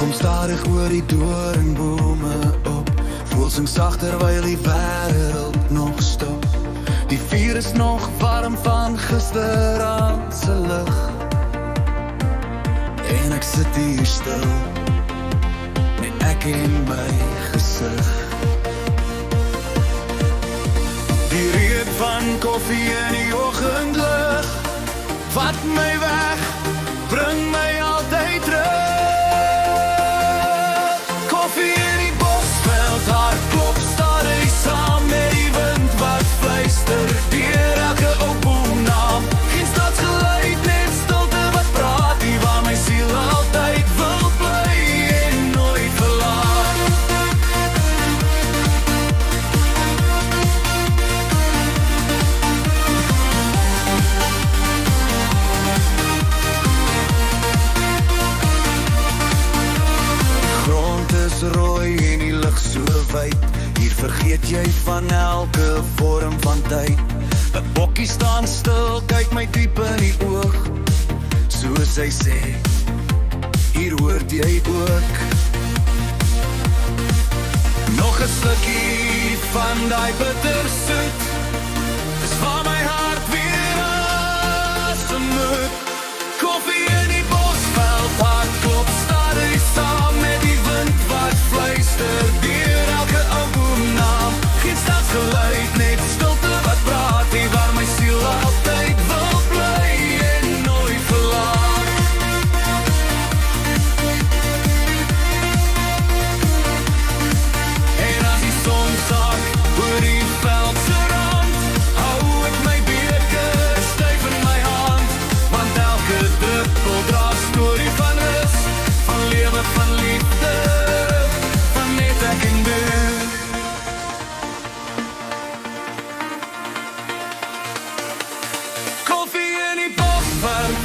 Kom stadig oor die doornbome op, voel sing sag terwyl die wêreld nog stop. Die vuur is nog warm van gisteraand se lig, en ek sit hier stil, net ek en my gesig. Die reuk van koffie in die oggendlig, vat my weg, bring my altyd terug. Koffie in die bosveld, haar klop staar hy saam met die wind wat fluister deur elke ou boomnaam. Geen stadsgeluid, net stilte wat praat, die waar my siel altyd wil bly en nooit verlaat. Rooi en die lig so wyd, hier vergeet jy van elke vorm van tyd. 'n bokkie staan stil, kyk my diep in die oog, soos hy sê, hier hoort jy ook. Nog 'n slukkie van daai bitter soet, dis waar my hart weer asem moet. Koffie in die bosveld, haar klop staar hy saam met die wind wat fluister deur elke ou boomnaam. Geen stadsgeluid, net stilte wat praat, die waar my siel altyd wil bly en nooit verlaat. En as die son sak oor die veld se rand, hou ek my beker styf in my hand, want elke druppel dra storie van rus, van lewe, van liefde, van net ek en du. Koffie in die bosveld,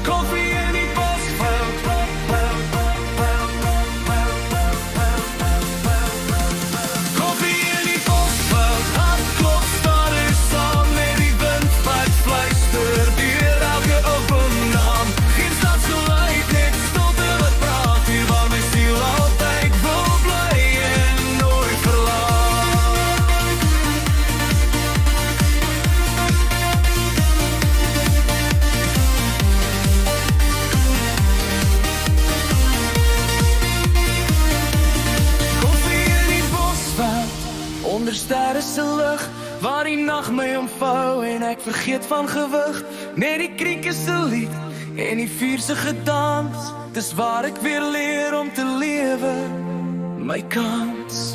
koffie in die bosveld, koffie in die bosveld, hartklop staar hy saam met die wind wat fluister deur elke ou boomnaam. Geen stadsgeluid, net stilte wat praat, hier waar my siel altyd wil bly en nooit verlaat. Koffie in die bosveld, onder sterre se lig, waar die nag my omvou en ek vergeet van gewig. Net die krieke se lied en die vuur se gedans, dis waar ek weer leer om te lewe, my kans.